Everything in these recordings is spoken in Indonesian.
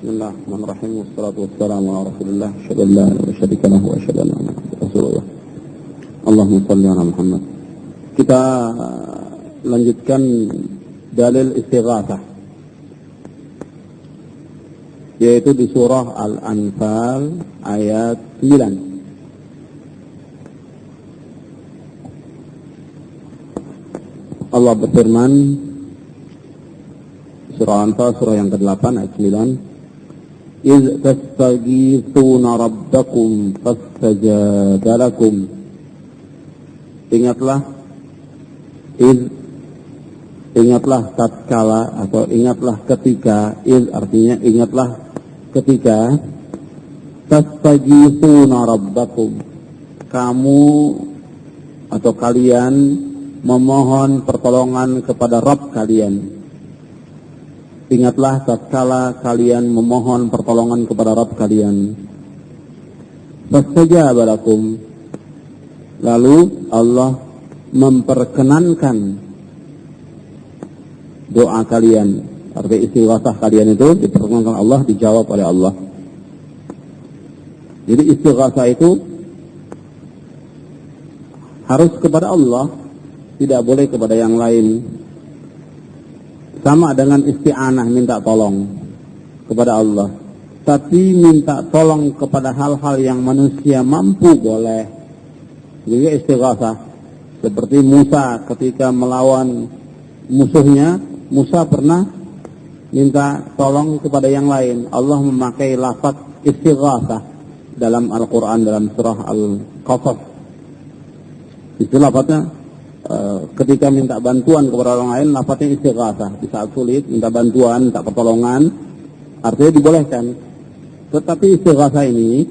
Bismillahirrahmanirrahim. Wassalatu wassalamu ala Rasulillah. Asyhadu an la ilaha illallah wa syarika lahu wa asyhadu anna Muhammadan Rasulullah. Allahumma shalli ala Muhammad. Kita lanjutkan dalil istighatsah, yaitu di surah Al-Anfal ayat 9. Allah berfirman, surah Al-Anfal surah yang ke-8 ayat 9, "Idz tastaghitsuna rabbakum fastajaba lakum." Ingatlah tatkala atau ingatlah ketika, artinya ingatlah ketika tastaghitsuna rabbakum, kamu atau kalian memohon pertolongan kepada Rabb kalian. Ingatlah tatkala kalian memohon pertolongan kepada Rabb kalian. Fastajaba lakum, lalu Allah memperkenankan doa kalian. Arti istighatsah kalian itu diperkenankan Allah, dijawab oleh Allah. Jadi istighatsah itu harus kepada Allah, tidak boleh kepada yang lain. Sama dengan isti'anah, minta tolong kepada Allah. Tapi minta tolong kepada hal-hal yang manusia mampu boleh. Juga istighatsah. Seperti Musa ketika melawan musuhnya, Musa pernah minta tolong kepada yang lain. Allah memakai lafaz istighatsah dalam Al-Quran, dalam surah Al-Qasas. Itu lafaznya. Ketika minta bantuan kepada orang lain, lafaznya istighatsah. Di saat sulit, minta bantuan, minta pertolongan, artinya dibolehkan. Tetapi istighatsah ini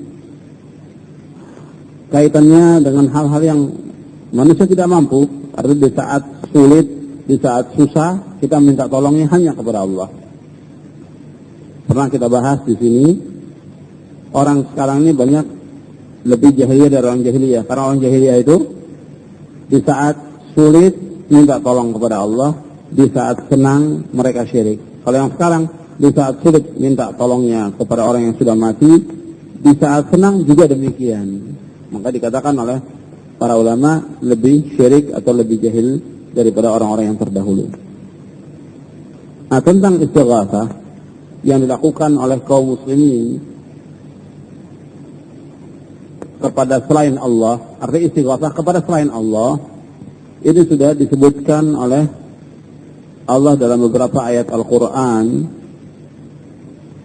kaitannya dengan hal-hal yang manusia tidak mampu. Artinya di saat sulit, di saat susah, kita minta tolongnya hanya kepada Allah. Pernah kita bahas di sini, orang sekarang ini banyak lebih jahiliyah dari orang jahiliyah. Karena orang jahiliyah itu di saat sulit minta tolong kepada Allah, di saat senang mereka syirik. Kalau yang sekarang di saat sulit minta tolongnya kepada orang yang sudah mati, di saat senang juga demikian. Maka dikatakan oleh para ulama lebih syirik atau lebih jahil daripada orang-orang yang terdahulu. Nah, tentang istighatsah yang dilakukan oleh kaum muslimin kepada selain Allah, artinya istighatsah kepada selain Allah, ini sudah disebutkan oleh Allah dalam beberapa ayat Al-Quran.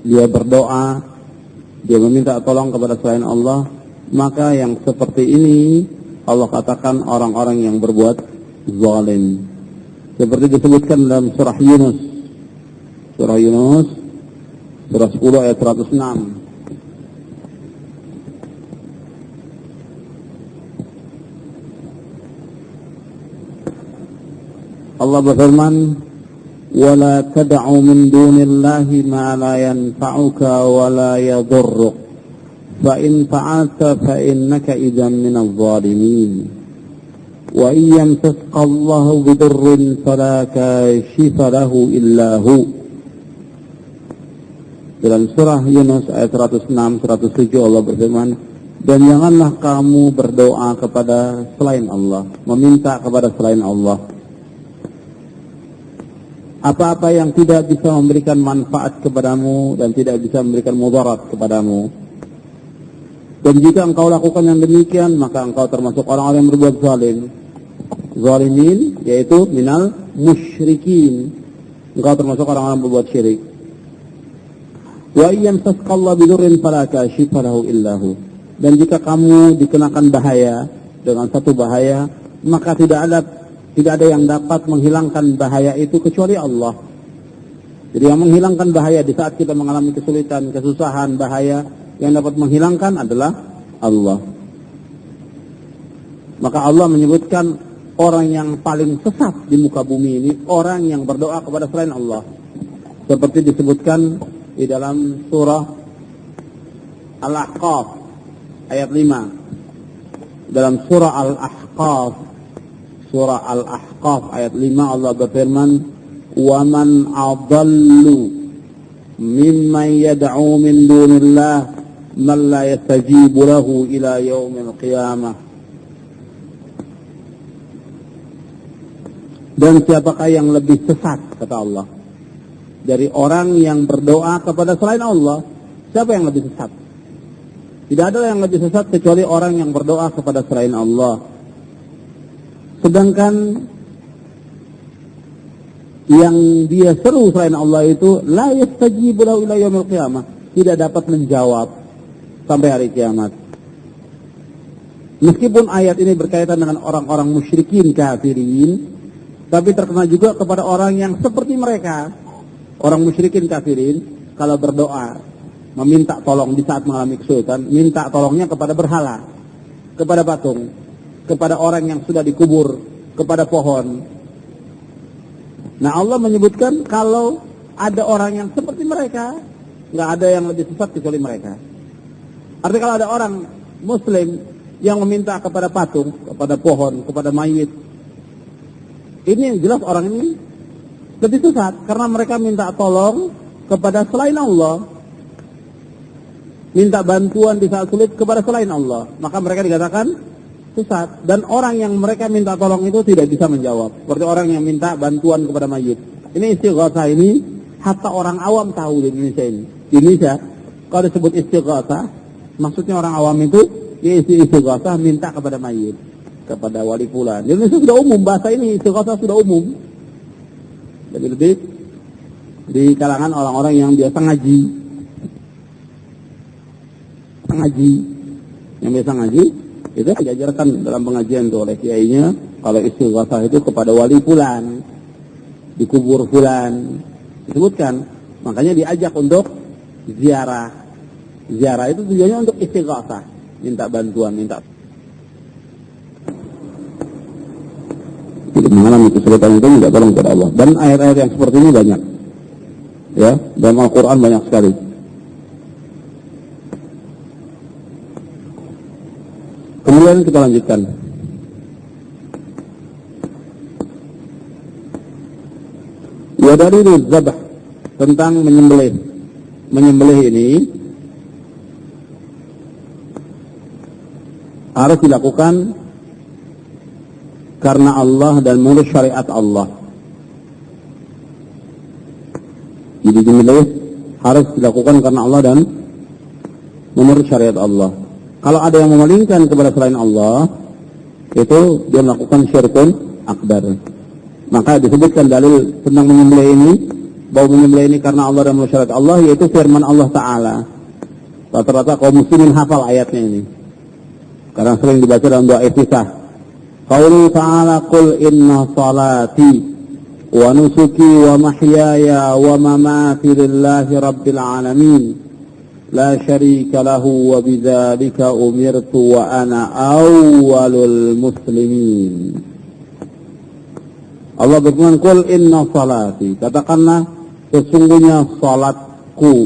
Dia berdoa, dia meminta tolong kepada selain Allah. Maka yang seperti ini Allah katakan orang-orang yang berbuat zalim. Seperti disebutkan dalam surah Yunus. Surah Yunus, surah 10 ayat 106. Allah berfirman, "Wala tad'u min dunillahi ma la yanfa'uka wa la yadhurruk, fa in fa'alta fa innaka idzan minadh dhalimin. Wa in yamsaka Allahu bidurrin fala kashifa lahu illa hu." Dalam surah Yunus ayat 106, 107 Allah berfirman, "Dan janganlah kamu berdoa kepada selain Allah, meminta kepada selain Allah apa-apa yang tidak bisa memberikan manfaat kepadamu dan tidak bisa memberikan mudarat kepadamu. Dan jika engkau lakukan yang demikian, maka engkau termasuk orang-orang yang berbuat zalim." Zalimin yaitu minal musyrikin. Engkau termasuk orang-orang yang berbuat syirik. "Wa iyyam tasqallahu bidurrin fala kashifa lahu illahu." Dan jika kamu dikenakan bahaya dengan satu bahaya, maka tidak ada yang dapat menghilangkan bahaya itu kecuali Allah. Jadi yang menghilangkan bahaya di saat kita mengalami kesulitan, kesusahan, bahaya, yang dapat menghilangkan adalah Allah. Maka Allah menyebutkan orang yang paling sesat di muka bumi ini, orang yang berdoa kepada selain Allah. Seperti disebutkan di dalam surah Al-Ahqaf ayat 5. Dalam surah Al-Ahqaf, surah Al-Ahqaf ayat 5 Allah berfirman, "Wa man adallu mimman man yad'u min dunillah man la yastajibu lahu ila yaumil qiyamah. Dan siapakah yang lebih sesat, kata Allah, dari orang yang berdoa kepada selain Allah? Siapa yang lebih sesat? Tidak ada yang lebih sesat kecuali orang yang berdoa kepada selain Allah. Sedangkan yang dia seru selain Allah itu la yastajibu lahu ila yaumil qiyamah, tidak dapat menjawab sampai hari kiamat. Meskipun ayat ini berkaitan dengan orang-orang musyrikin kafirin, tapi terkena juga kepada orang yang seperti mereka. Orang musyrikin kafirin kalau berdoa meminta tolong di saat mengalami kesulitan, minta tolongnya kepada berhala, kepada patung, kepada orang yang sudah dikubur, kepada pohon. Nah, Allah menyebutkan kalau ada orang yang seperti mereka, nggak ada yang lebih sesat kecuali mereka. Artinya kalau ada orang Muslim yang meminta kepada patung, kepada pohon, kepada mayit, ini jelas orang ini lebih sesat karena mereka minta tolong kepada selain Allah, minta bantuan di saat sulit kepada selain Allah, maka mereka dikatakan sesat. Dan orang yang mereka minta tolong itu tidak bisa menjawab, seperti orang yang minta bantuan kepada mayit. Ini istighatsah ini hatta orang awam tahu di Indonesia ini. Di Indonesia kalau disebut istighatsah, maksudnya orang awam itu ya istighatsah minta kepada mayit, kepada wali fulan. Di Indonesia sudah umum bahasa ini, istighatsah sudah umum. Lebih-lebih di kalangan orang-orang yang biasa ngaji, yang biasa ngaji itu diajarkan dalam pengajian itu oleh kiainya, kalau istighatsah itu kepada wali fulan, dikubur fulan, disebutkan. Makanya diajak untuk ziarah. Ziarah itu tujuannya untuk istighatsah, minta bantuan, minta. Tidak mengalami kesulitan itu tidak tolong kepada Allah. Dan ayat-ayat yang seperti ini banyak, ya, dalam Al-Quran banyak sekali. Kemudian kita lanjutkan. Ya, dari zabah, tentang menyembelih. Menyembelih ini harus dilakukan karena Allah dan menurut syariat Allah. Jadi menyembelih harus dilakukan karena Allah dan menurut syariat Allah. Kalau ada yang memalingkan kepada selain Allah, itu dia melakukan syirkun akbar. Maka disebutkan dalil tentang menyembelih ini, bahwa menyembelih ini karena Allah dan menurut syariat Allah, yaitu firman Allah Ta'ala. Rata-rata kaum muslimin hafal ayatnya ini, karena sering dibaca dalam doa istisqah. Qaulu ta'ala qul inna salati wa nusuki wa mahyaya wa mamati lillahi rabbil alamin la syarika lahu wa bidzalika umirtu wa ana awwalul muslimin. Allah berfirman, qul inna salati, katakanlah sesungguhnya salatku,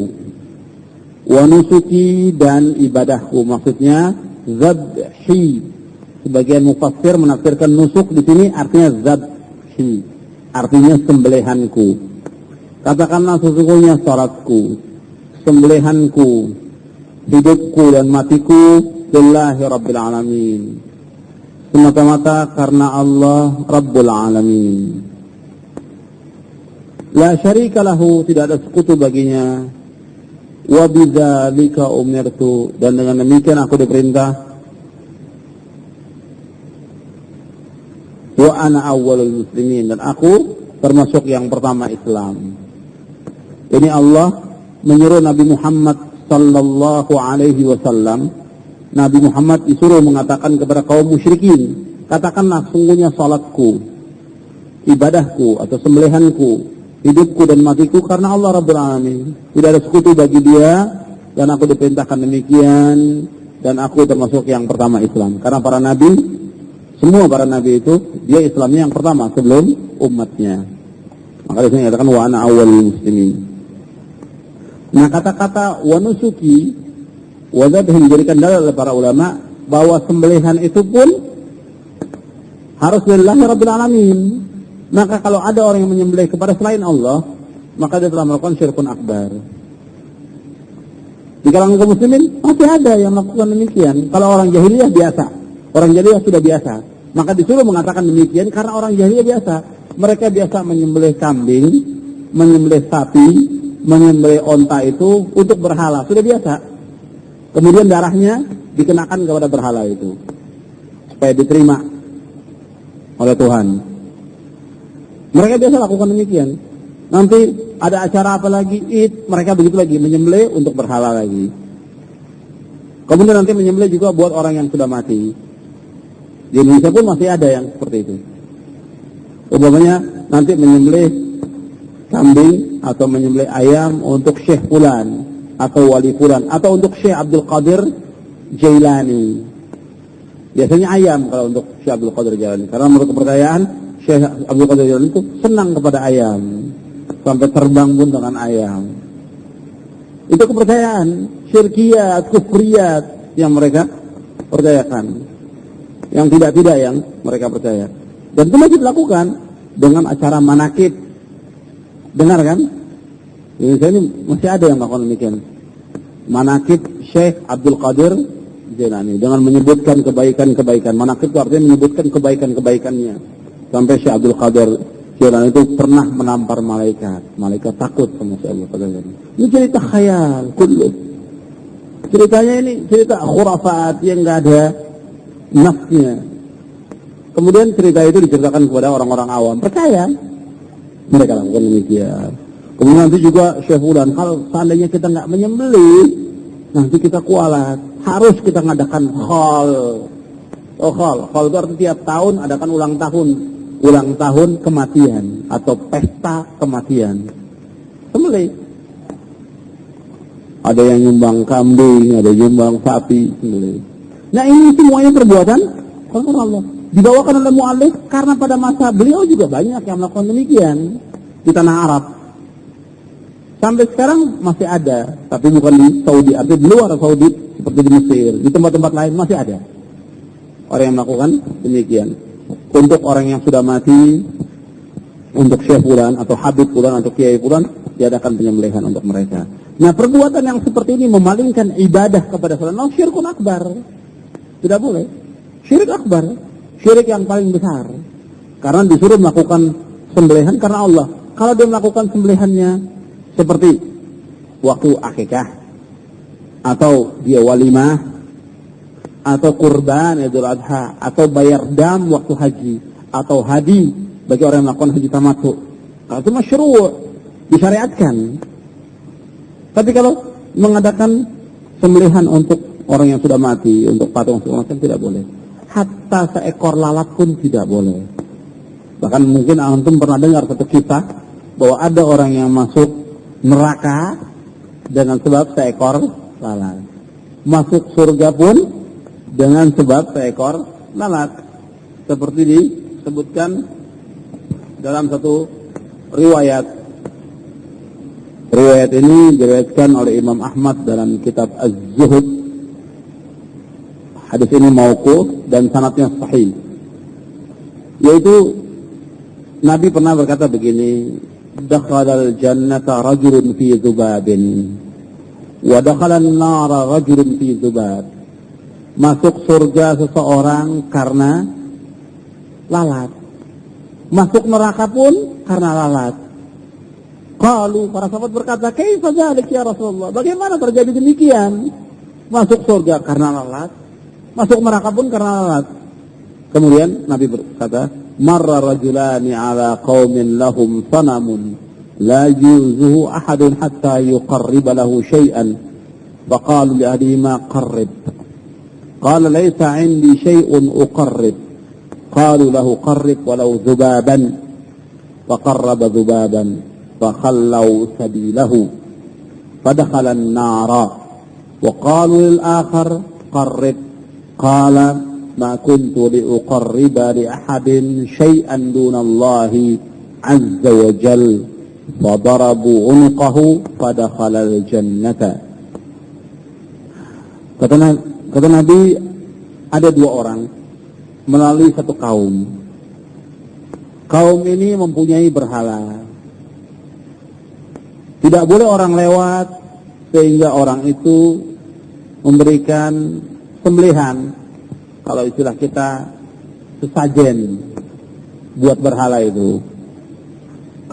wa nusuki dan ibadahku, maksudnya zabhi. Sebagian mufassir menafsirkan nusuk di sini artinya zabhi, artinya sembelihanku. Katakanlah sesungguhnya salatku, sembelihanku, hidupku dan matiku lillahi rabbil alamin, semata-mata karena Allah Rabbul Alamin. La syarika lahu, tidak ada sekutu baginya. Wa bidzalika umirtu, dan dengan demikian aku diperintah. Wa ana awwalul muslimin, dan aku termasuk yang pertama Islam. Ini Allah menyuruh Nabi Muhammad sallallahu alaihi wasallam. Nabi Muhammad disuruh mengatakan kepada kaum musyrikin, katakanlah sungguhnya salatku, ibadahku atau sembelihanku, hidupku dan matiku karena Allah Rabbul Alamin. Tidak ada sekutu bagi dia, dan aku diperintahkan demikian, dan aku termasuk yang pertama Islam. Karena para nabi, semua para nabi itu, dia Islamnya yang pertama sebelum umatnya. Maka disini dikatakan wa ana awwalul muslimin. Nah, kata-kata wa nusuki wa dzabhi dijadikan dalil oleh para ulama bahwa sembelihan itu pun harus lillahi rabbil alamin. Maka kalau ada orang yang menyembelih kepada selain Allah, maka dia telah melakukan syirkun akbar. Di kalangan kaum muslimin masih ada yang melakukan demikian. Kalau orang jahiliyah biasa, orang jahiliyah sudah biasa, maka disuruh mengatakan demikian karena orang jahiliyah biasa. Mereka biasa menyembelih kambing, menyembelih sapi, menyembelih onta itu untuk berhala, sudah biasa. Kemudian darahnya dikenakan kepada berhala itu supaya diterima oleh Tuhan. Mereka biasa lakukan demikian. Nanti ada acara apa lagi, Id, mereka begitu lagi, menyembelih untuk berhala lagi. Kemudian nanti menyembelih juga buat orang yang sudah mati. Di Indonesia pun masih ada yang seperti itu. Umpamanya nanti menyembelih kambing atau menyembelih ayam untuk Syekh Fulan atau Wali Fulan atau untuk Syekh Abdul Qadir Jailani. Biasanya ayam kalau untuk Syekh Abdul Qadir Jailani, karena menurut kepercayaan Syekh Abdul Qadir Jailani itu senang kepada ayam, sampai terbang pun dengan ayam. Itu kepercayaan syirkiyat, kufriyat yang mereka percayakan, yang tidak yang mereka percaya. Dan itu masih dilakukan dengan acara manakib. Dengar kan? Di Indonesia ini masih ada yang melakukan demikian. Manakib Syekh Abdul Qadir Jailani dengan menyebutkan kebaikan-kebaikan. Manakib itu artinya menyebutkan kebaikan-kebaikannya. Sampai Syekh Abdul Qadir Jailani itu pernah menampar malaikat. Malaikat takut sama Syekh Abdul Qadir Jailani. Ini cerita khayal, kullu. Ceritanya ini cerita khurafat yang enggak ada nafsnya. Kemudian cerita itu diceritakan kepada orang-orang awam, percaya. Mereka lakukan demikian. Kemudian nanti juga Syekh Fulan, kalau seandainya kita nggak menyembelih, nanti kita kualat. Harus kita ngadakan khol. Khol itu artinya tiap tahun adakan ulang tahun kematian atau pesta kematian. Sembelih. Ada yang nyumbang kambing, ada yang nyumbang sapi, sembelih. Nah ini semuanya perbuatan Allah. Dibawakan oleh mu'alif karena pada masa beliau juga banyak yang melakukan demikian di tanah Arab. Sampai sekarang masih ada, tapi bukan di Saudi, artinya di luar Saudi seperti di Mesir, di tempat-tempat lain masih ada orang yang melakukan demikian. Untuk orang yang sudah mati, untuk Syekh Fulan atau Habib Fulan atau Kiai Fulan, diadakan penyembelihan untuk mereka. Nah perbuatan yang seperti ini memalingkan ibadah kepada selain Allah, syirkun akbar. Tidak boleh. Syirik akbar, syirik yang paling besar. Karena disuruh melakukan sembelihan karena Allah. Kalau dia melakukan sembelihannya seperti waktu akikah, atau dia walimah, atau kurban Idul Adha, atau bayar dam waktu haji, atau hadi bagi orang yang melakukan haji tamattu. Kalau itu masyru', disyariatkan. Tapi kalau mengadakan sembelihan untuk orang yang sudah mati, untuk patung segala macam, tidak boleh. Hatta seekor lalat pun tidak boleh. Bahkan mungkin antum pernah dengar satu kisah bahwa ada orang yang masuk neraka dengan sebab seekor lalat. Masuk surga pun dengan sebab seekor lalat. Seperti disebutkan dalam satu riwayat. Riwayat ini diriwayatkan oleh Imam Ahmad dalam kitab Az-Zuhud. Hadis ini mauquf dan sanadnya sahih. Yaitu Nabi pernah berkata begini, dakhalal jannata rajulun fi dzubabin wa dakhalan nara rajulun fi dzubab. Masuk surga seseorang karena lalat. Masuk neraka pun karena lalat. Qalu, para sahabat berkata, "Kaifa dzalik ya Rasulullah?" Bagaimana terjadi demikian? Masuk surga karena lalat, masuk neraka pun karena lalat. Kemudian Nabi berkata, "Marra rajulani ala qaumin lahum sanamun la yuzuhu ahadun hatta yuqarriba lahu syai'an." Faqalu li ahadihima qarrib. Qala laysa 'indi syai'un uqarrib. Qalu lahu qarrib walau dhubaban. Faqarraba dhubaban. Fakhallau sabilahu. Fadakhala an-nara. Wa qalu lil akhar qarrib. Qala ma kuntu liuqarriba li ahadin syai'an dunallahi azza wa jal. Fadarabu unqahu fadakhala al-jannata. Kata Nabi, ada dua orang melalui satu kaum. Kaum ini mempunyai berhala. Tidak boleh orang lewat sehingga orang itu memberikan sembelihan, kalau istilah kita sesajen buat berhala itu.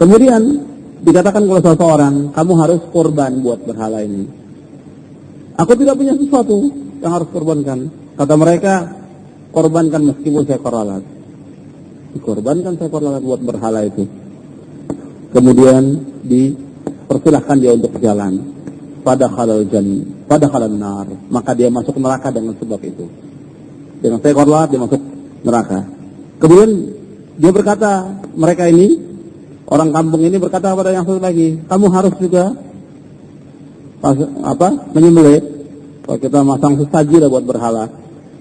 Kemudian dikatakan oleh seseorang, kamu harus korban buat berhala ini. Aku tidak punya sesuatu yang harus korbankan. Kata mereka, korbankan meskipun seekor lalat. Dikorbankan seekor lalat buat berhala itu. Kemudian dipersilahkan dia untuk jalan. Pada halal nar, maka dia masuk neraka dengan sebab itu. Dengan seekor lalat dia masuk neraka. Kemudian dia berkata, mereka ini, orang kampung ini berkata kepada yang satu lagi, kamu harus juga menyembelih. Kalau kita masang sesaji lah buat berhala,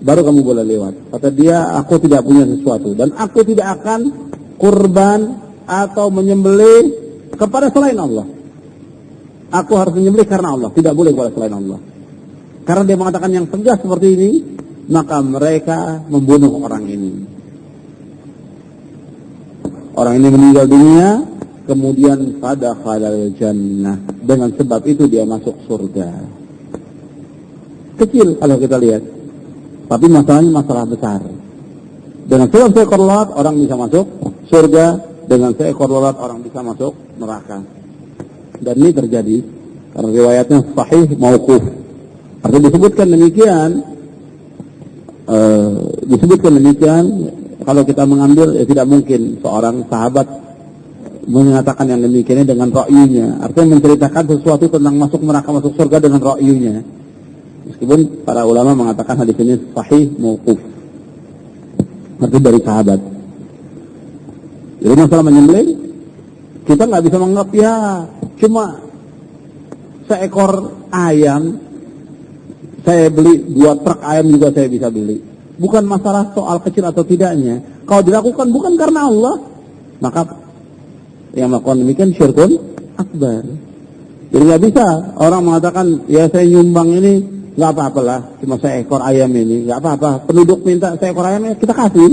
baru kamu boleh lewat. Kata dia, aku tidak punya sesuatu dan aku tidak akan kurban atau menyembelih kepada selain Allah. Aku harus menyembelih karena Allah, tidak boleh kepada selain Allah. Karena dia mengatakan yang tegas seperti ini, maka mereka membunuh orang ini. Orang ini meninggal dunia, kemudian pada halal jannah. Dengan sebab itu dia masuk surga. Kecil kalau kita lihat, tapi masalahnya masalah besar. Dengan seekor lalat orang bisa masuk surga, dengan seekor lalat orang bisa masuk neraka. Dan ini terjadi karena riwayatnya sahih mauquf. Artinya disebutkan demikian. Kalau kita mengambil, ya tidak mungkin seorang sahabat menyatakan yang demikiannya dengan ra'yunya. Artinya menceritakan sesuatu tentang masuk neraka, masuk surga dengan ra'yunya. Meskipun para ulama mengatakan hadis ini sahih mauquf. Artinya dari sahabat. Jadi masalah menyembelih, kita nggak bisa menganggap ya cuma seekor ayam, saya beli 2 truk ayam juga saya bisa beli. Bukan masalah soal kecil atau tidaknya. Kalau dilakukan bukan karena Allah, maka yang melakukan demikian syirkun akbar. Jadi nggak bisa orang mengatakan, ya saya nyumbang ini nggak apa-apalah, cuma seekor ayam ini nggak apa-apa. Penduduk minta seekor ayam, kita kasih.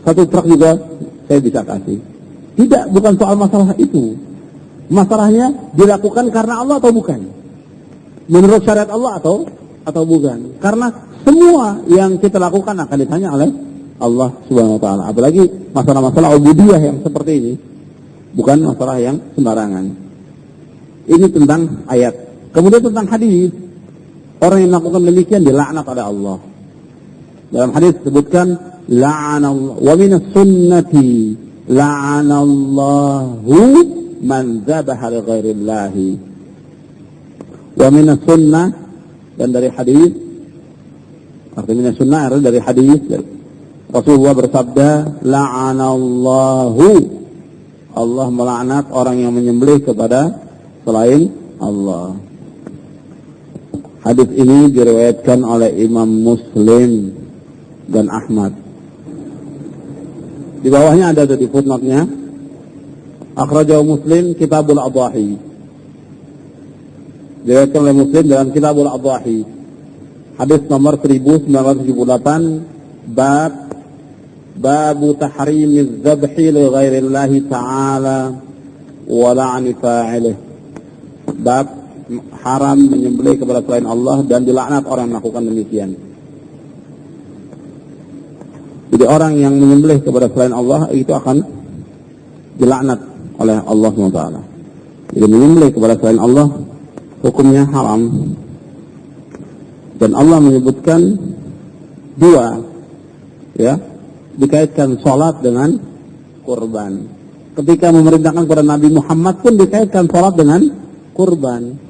1 truk juga saya bisa kasih. Tidak, bukan soal masalah itu. Masalahnya dilakukan karena Allah atau bukan? Menurut syariat Allah atau bukan? Karena semua yang kita lakukan akan ditanya oleh Allah Subhanahu wa taala. Apalagi masalah-masalah ubudiyah yang seperti ini. Bukan masalah yang sembarangan. Ini tentang ayat. Kemudian tentang hadis. Orang yang melakukan demikian dilaknat oleh Allah. Dalam hadis disebutkan la'anallahu wa minas sunnati la'anallahu man dzabaha li ghairillahi. Wa minas sunnah, dan dari hadis, artinya sunnah adalah dari hadis Rasulullah bersabda, la'anallahu, Allah melaknat orang yang menyembelih kepada selain Allah. Hadis ini diriwayatkan oleh Imam Muslim dan Ahmad. Di bawahnya ada di footnote-nya, akhrajahu Muslim Kitabul Adhahi. Diriwayatkan oleh Muslim dalam Kitabul Adhahi. Hadis nomor 1978, babu tahrimiz zabhi li ghairillahi ta'ala wa la'ni fa'ilih. Bab haram menyembelih kepada selain Allah dan dilaknat orang yang melakukan demikian. Jadi orang yang menyembelih kepada selain Allah itu akan dilaknat oleh Allah SWT. Jadi menyembelih kepada selain Allah hukumnya haram. Dan Allah menyebutkan 2, ya, dikaitkan sholat dengan kurban. Ketika memerintahkan kepada Nabi Muhammad pun dikaitkan sholat dengan kurban.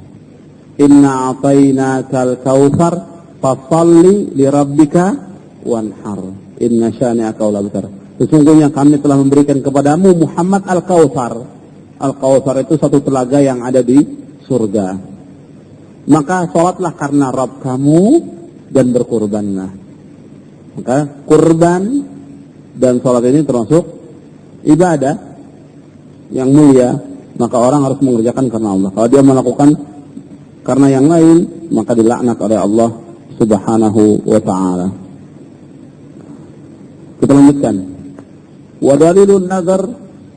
Inna a'tainakal kautsar fasalli li rabbika wanhar. Inna syani'aka wal-abtar. Sesungguhnya kami telah memberikan kepadamu Muhammad al-Kautsar. Al-Kautsar itu satu telaga yang ada di surga. Maka sholatlah karena Rabb kamu dan berkurbanlah. Maka kurban dan sholat ini termasuk ibadah yang mulia. Maka orang harus mengerjakan karena Allah. Kalau dia melakukan karena yang lain, maka dilaknat oleh Allah Subhanahu wa ta'ala. Kita lanjutkan. Wa dalilun nazar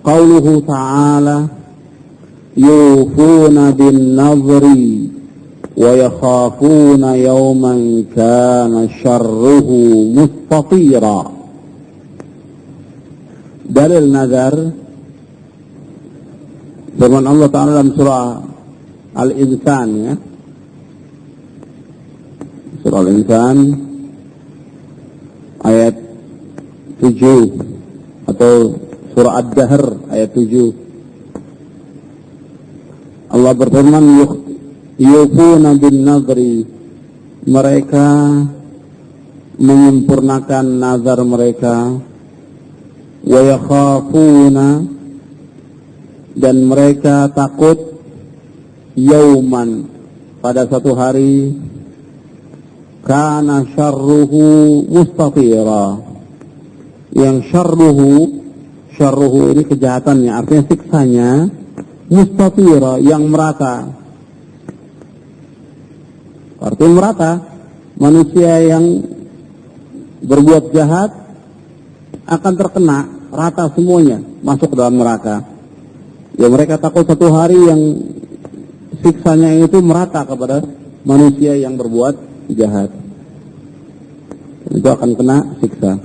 qauluhu ta'ala yufuna bin nazri wa yakhafuna yawman kana syarruhu mustatira. Dalil nazar firman Allah Ta'ala dalam surah Al-Insan, ya. Surah Al-Insan ayat 7 atau surah Ad-Dahr ayat 7. Allah berfirman, yufuna bin nadri, mereka menyempurnakan nazar mereka, wa yakhafuna, dan mereka takut, yauman, pada satu hari, kana syarruhu mustatira, yang syarruhu ini kejahatannya, artinya siksanya, mustatira, yang merata. Artinya merata, manusia yang berbuat jahat akan terkena rata semuanya, masuk ke dalam neraka. Ya, mereka takut satu hari yang siksanya itu merata kepada manusia yang berbuat jahat. Itu akan kena siksa.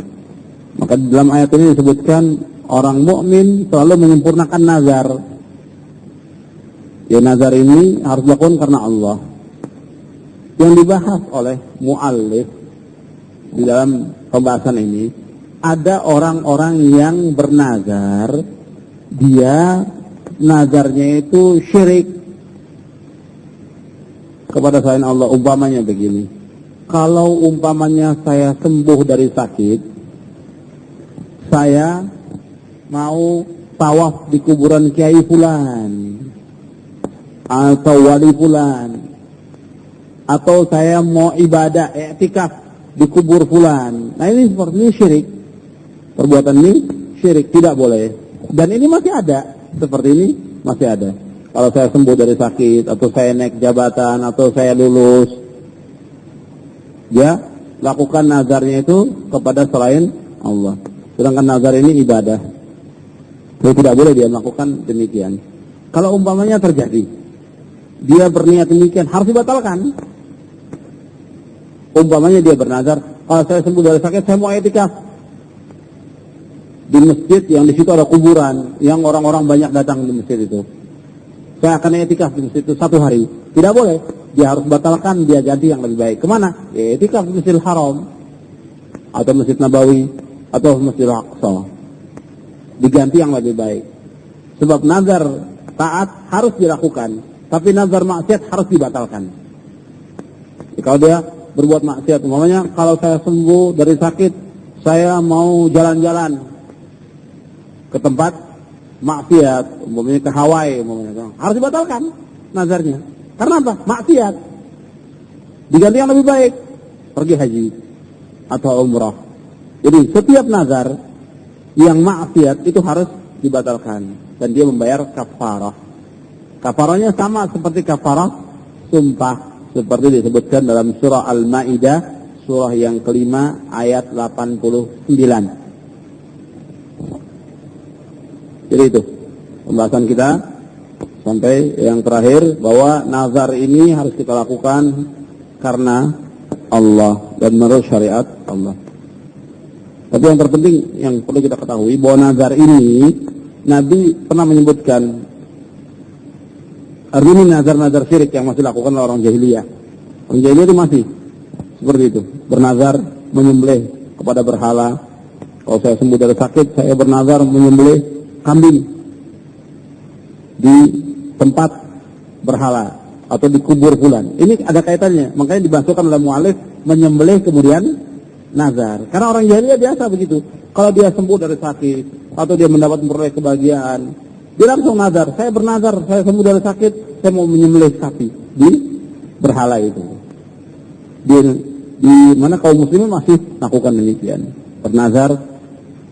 Maka dalam ayat ini disebutkan orang mukmin selalu menyempurnakan nazar. Ya, nazar ini harus dilakukan karena Allah. Yang dibahas oleh muallif di dalam pembahasan ini, ada orang-orang yang bernazar, dia nazarnya itu syirik kepada selain Allah. Umpamanya begini, kalau umpamanya saya sembuh dari sakit, saya mau tawaf di kuburan Kiai Fulan atau Wali Fulan, atau saya mau ibadah i'tikaf di kubur Fulan. Nah, ini seperti ini syirik. Perbuatan ini syirik, tidak boleh. Dan ini masih ada, seperti ini masih ada. Kalau saya sembuh dari sakit, atau saya naik jabatan, atau saya lulus, dia lakukan nazarnya itu kepada selain Allah. Sedangkan nazar ini ibadah. Jadi tidak boleh dia melakukan demikian. Kalau umpamanya terjadi, dia berniat demikian, harus dibatalkan. Umpamanya dia bernazar, kalau saya sembuh dari sakit, saya mau i'tikaf di masjid yang di situ ada kuburan, yang orang-orang banyak datang di masjid itu. Saya akan i'tikaf di masjid itu 1 hari. Tidak boleh. Dia harus batalkan, dia ganti yang lebih baik. Kemana? I'tikaf di Masjidil Haram, atau Masjid Nabawi, atau Masjidil Aqsa. Diganti yang lebih baik. Sebab nazar taat harus dilakukan, tapi nazar maksiat harus dibatalkan. Kalau dia berbuat maksiat, umpamanya kalau saya sembuh dari sakit, saya mau jalan-jalan ke tempat maksiat, umpamanya ke Hawaii, umpamanya, harus dibatalkan nazarnya. Karena apa? Maksiat. Diganti yang lebih baik, pergi haji atau umrah. Jadi setiap nazar yang maksiat itu harus dibatalkan, dan dia membayar kafarah. Kafarahnya sama seperti kafarah sumpah, seperti disebutkan dalam surah Al-Ma'idah, surah yang kelima ayat 89. Jadi itu pembahasan kita sampai yang terakhir, bahwa nazar ini harus kita lakukan karena Allah dan menurut syariat Allah. Tapi yang terpenting yang perlu kita ketahui, bahwa nazar ini Nabi pernah menyebutkan, artinya nazar-nazar syirik yang masih dilakukan oleh orang jahiliyah. Orang jahiliyah itu masih seperti itu, bernazar menyembelih kepada berhala. Kalau saya sembuh dari sakit, saya bernazar menyembelih kambing di tempat berhala atau di kubur Fulan. Ini ada kaitannya, makanya dimasukkan oleh mu'alif menyembelih kemudian nazar. Karena orang jahiliyah biasa begitu. Kalau dia sembuh dari sakit atau dia mendapat memperoleh kebahagiaan, dia langsung nazar, saya bernazar, saya sembuh dari sakit, saya mau menyembelih sapi di berhala itu. Di mana kaum muslimin masih lakukan demikian. Bernazar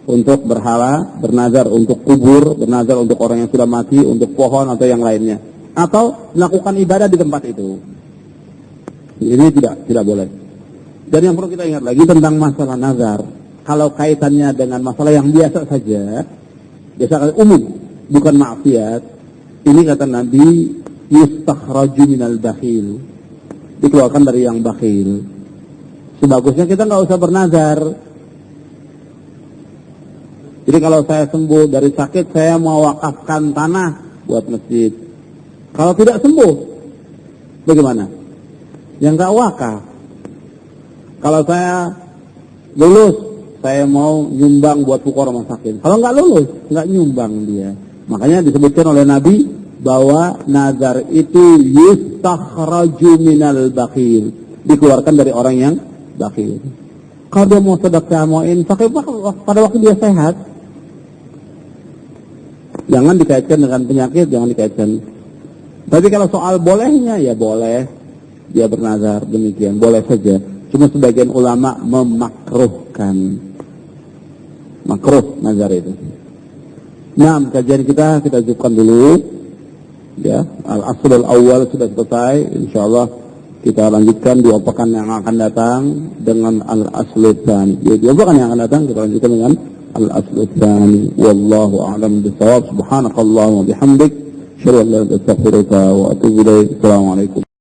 untuk berhala, bernazar untuk kubur, bernazar untuk orang yang sudah mati, untuk pohon atau yang lainnya. Atau melakukan ibadah di tempat itu. Ini tidak boleh. Dan yang perlu kita ingat lagi tentang masalah nazar. Kalau kaitannya dengan masalah yang biasa saja, biasa umum, bukan maksiat, ini kata Nabi, yustakhraju minal bakhil. dikeluarkan dari yang bakhil. Sebagusnya kita nggak usah bernazar. Jadi kalau saya sembuh dari sakit, saya mau wakafkan tanah buat masjid. Kalau tidak sembuh, bagaimana? Yang nggak wakaf. Kalau saya lulus, saya mau nyumbang buat pukul rumah sakit. Kalau nggak lulus, nggak nyumbang dia. Makanya disebutkan oleh Nabi bahwa nazar itu yustakhraju minal bakhil, dikeluarkan dari orang yang bakhil. Kalau dia mau sedekah, mau infak, pada waktu dia sehat, jangan dikaitkan dengan penyakit, jangan dikaitkan. Tapi kalau soal bolehnya, ya boleh dia bernazar demikian, boleh saja. Cuma sebagian ulama memakruhkan, makruh nazar itu. Nah, kajian kita cukupkan dulu. Ya, al-aslul awal sudah selesai. Insyaallah kita lanjutkan 2 pekan yang akan datang dengan al-aslul tsani. Ya, 2 pekan yang akan datang kita lanjutkan dengan al-aslul tsani. Wallahu a'lam bishawab. Subhanakallahumma wa bihamdik, asyhadu an la ilaha illa anta, astaghfiruka wa atubu ilaik. Assalamualaikum.